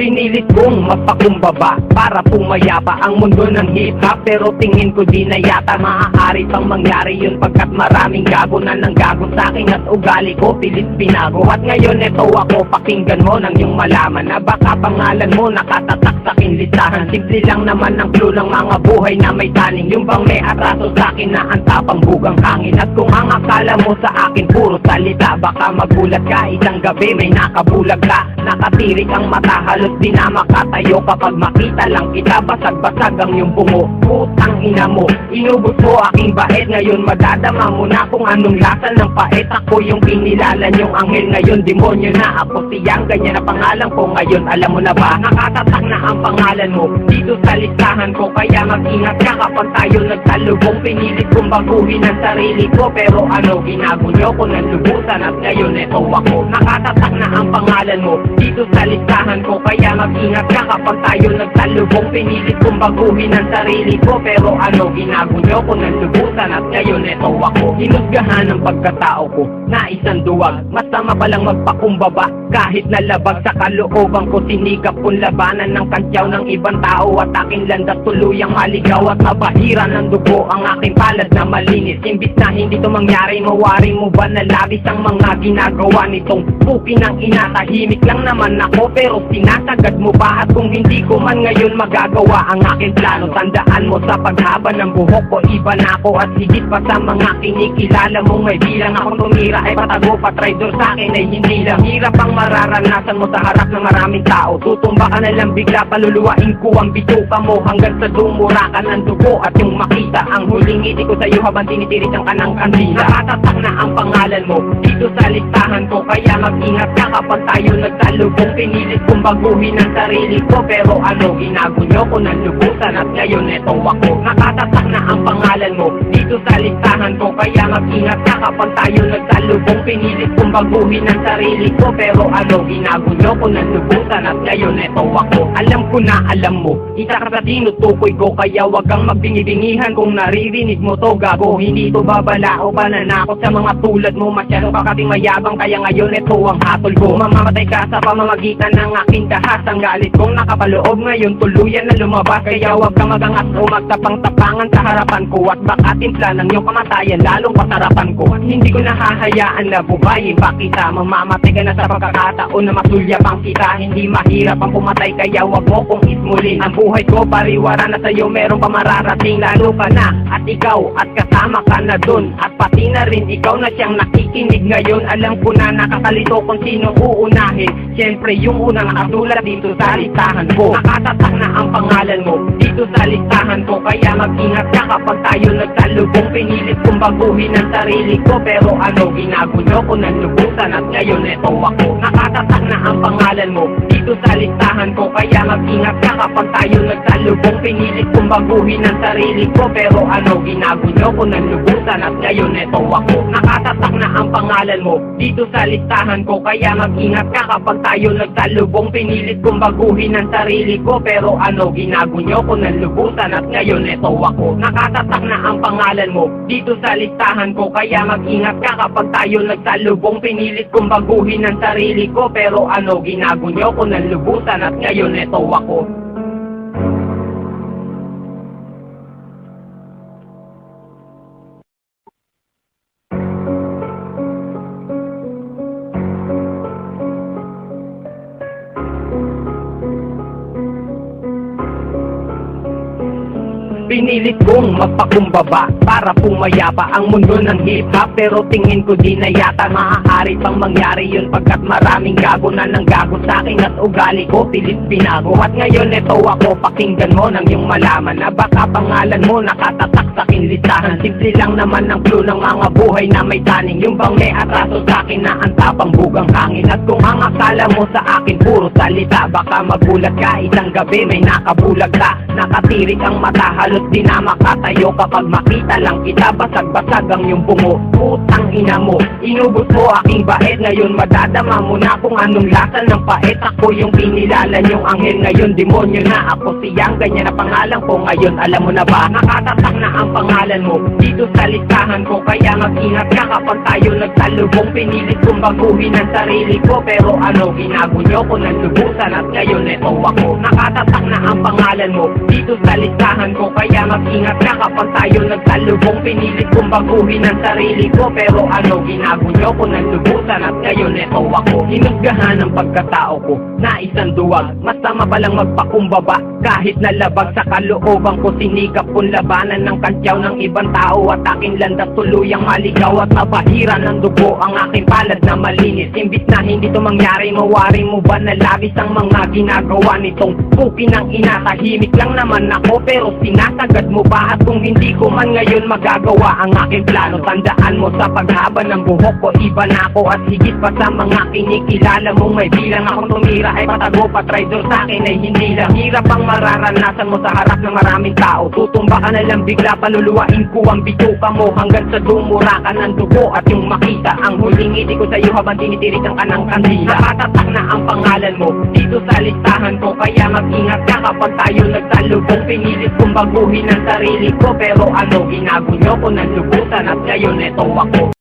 Pinilit kong mapakumbaba para pumayapa ang mundo ng hip-hop, pero tingin ko di na yata maaari pang mangyari yun, pagkat maraming gago na nang gago sa'kin at ugali ko pilit binago. At ngayon eto ako, pakinggan mo nang yung malaman na baka pangalan mo nakatatak sa aking listahan. Simple lang naman ang clue ng mga buhay na may taning, yung bang may atraso sa'kin na ang tapang bugang hangin. At kung ang akala mo sa akin puro salita, baka magulat ka, isang gabi may nakabulag ka. Nakatirik ang mata, halos di na makatayo kapag makita lang kita, basag-basag ang iyong bungo. Putang ina mo, inubos mo aking bait, ngayon madadama mo na kung anong lasa ng pait. Ako yung kinilala niyong anghel, ngayon demonyo na ako, siyang ganyan na pangalan ko ngayon. Alam mo na ba, nakatatak na ang pangalan mo dito sa listahan ko, kaya mag-ingat ka kapag tayo nagsalubong. Pinilit kong baguhin ang sarili ko, pero ano, ginagunyo ko ng lubusan at ngayon eto ako. Nakatatak na ang pangalan mo dito sa listahan ko, kaya mag-ingat ka kapag tayo nagsalubong. Pinilit kong baguhin ang sarili ko, pero ano, ginagunyo ko ng lubusan at ngayon eto ako. Hinusgahan ang pagkatao ko na isang duwag, masama palang magpakumbaba kahit nalabag sa kalooban ko. Sinikap kong labanan ng kantyaw ng ibang tao at aking landas tuluyang maligaw at mabahira ng dugo ang aking palad na malinis. Imbis na hindi to mangyari, mawari mo ba na labis ang mga ginagawa nitong puki ng ina? Tahimik lang naman ako pero sinasagad mo pa, at kung hindi ko man ngayon magagawa ang aking plano, tandaan mo sa paghaba ng buhok ko iba na ako, at higit pa sa mga kinikilala mo may bilang akong tumira ay patago pa traidor sa akin ay hindi lang. Hirap ang mararanasan mo sa harap ng maraming tao, tutumba ka na lang bigla, paluluwain ko ang bituka mo hanggang sa dumura ka ng dugo at yung makita ang huling ngiti ko sa'yo habang tinitiris ang kanang kandila. Nakatatak na ang pangalan mo dito sa listahan ko, kaya mag-ingat ka kapag tayo nagsalubong. Pinilit kong baguhin ang sarili ko, pero ano, ginagunyo ko ng lubusan at ngayon eto ako. Nakatatak na ang pangalan mo dito sa listahan ko, kaya mag-ingat ka kapag tayo nagsalubong. Pinilit kong baguhin ang sarili ko, pero ano, ginagunyo ko ng lubusan at ngayon eto ako. Alam ko na alam mo, isa ka sa tinutukoy ko, kaya wag kang magbingi-bingihan kung naririnig mo to gago. Hindi to babala o pananakot sa mga tulad mo, masyado ka kasing mayabang, kaya ngayon eto ang hatol ko. Mamamatay ka sa pamamagitan ng aking dahas, ang galit kong nakapaloob ngayon tuluyan na lumabas, kaya wag kang magangas o magtapang-tapangan sa harapan ko, at baka timpla ng iyong kamatayan lalong pasarapan ko. At hindi ko nahahayaan na bubayin pa kita, mamamatay ka na sa pagkakataon na masulyapang kita. Hindi mahirap ang pumatay, kaya wag mo kong ismulin ang buhay ko, pariwara na sa'yo meron pa mararating. Lalo ka na at ikaw at kasama ka na dun, at pati na rin ikaw na siyang nakikinig ngayon. Alam ko na nakakalito kung sino uunahin, siyempre yung unang nakasulat dito sa listahan ko. Nakatatak na ang pangalan mo dito sa listahan ko, kaya mag-ingat ka kapag tayo nagsalubong. Pinilit kong baguhin ang sarili ko, pero ano, ginagunyo ko ng lubusan at ngayon eto ako. Nakatatak na ang pangalan mo dito sa listahan ko, kaya mag-ingat ka kapag tayo nagsalubong. Pinilit kong baguhin ang sarili ko, pero ano, ginagunyo ko ng lubusan at ngayon eto ako. Nakatatak na ang pangalan mo dito sa listahan ko, kaya mag-ingat ka kapag tayo nagsalubong. Pinilit kong baguhin ang sarili ko, pero ano, ginagunyo ko ng lubusan at ngayon eto ako. Nakatatak na ang pangalan mo dito sa listahan ko, kaya mag-ingat ka kapag tayo nagsalubong. Pinilit kong baguhin ang sarili ko, pero ano, ginagunyo ko ng lubusan at ngayon eto ako. Pinilit kong mapakumbaba para pumayapa ang mundo ng hip-hop, pero tingin ko di na yata maaari pang mangyari yun, pagkat maraming gago na nang gago sa'kin at ugali ko pilit binago. At ngayon eto ako, pakinggan mo nang yung malaman na baka pangalan mo nakatatak sa aking listahan. Simple lang naman ang clue ng mga buhay na may taning, yung bang may atraso sa'kin na ang tapang bugang hangin. At kung ang akala mo sa akin puro salita, baka magulat ka, isang gabi may nakabulag ka. Nakatirik ang mata, halos halos di na makatayo. Kapag makita lang kita, basag-basag ang iyong bungo. Putang ina mo, inubos mo aking bait. Ngayon madadama mo na kung anong lasa ng pait. Ako yung kinilala niyong anghel, ngayon demonyo na. Ako siyang ganyan na pangalan ko ngayon, alam mo na ba? Nakatatak na ang pangalan mo dito sa listahan ko, kaya mag-ingat ka kapag tayo nagsalubong. Pinilit kong baguhin ang sarili ko, pero ano, ginago nyo ko ng lubusan at ngayon eto ako. Nakatatak na ang pangalan mo dito sa listahan ko, kaya mag-ingat ka kapag tayo nagsalubong. Pinilit kong baguhin ang sarili ko, pero ano, ginago nyo ko ng lubusan at ngayon eto ako. Hinusgahan ang pagkatao ko na isang duwag, mas tama palang magpakumbaba kahit nalabag sa kalooban ko. Sinikap kong labanan ng kantyaw ng ibang tao at aking landas tuluyang maligaw at nabahira ng dugo ang aking palad na malinis. Imbis na hindi to mangyari, mawari mo ba na labis ang mga ginagawa nitong puki ng ina? Tahimik lang naman ako pero sinasagad mo pa, at kung hindi ko man ngayon magagawa ang aking plano, tandaan mo sa paghaba ng buhok ko iba na ako, at higit pa sa mga kinikilala mong may bilang. Akong tumira ay patago pa, traitor sa akin ay hindi lang. Hirap ang mararanasan mo sa harap ng maraming tao. Tutumba ka na lang bigla, paluluwain ko ang bituka mo hanggang sa dumura ka ng dugo at yung makita ang huling ngiti ko sa'yo habang tinitirikan ka ng kandila. Nakatatak na ang pangalan mo dito sa listahan ko, kaya mag-ingat ka kapag tayo nagsalubong. Pinilit kong baguhin ang sarili ko, pero ano, ginago nyo ko ng lubusan at ngayon eto ako.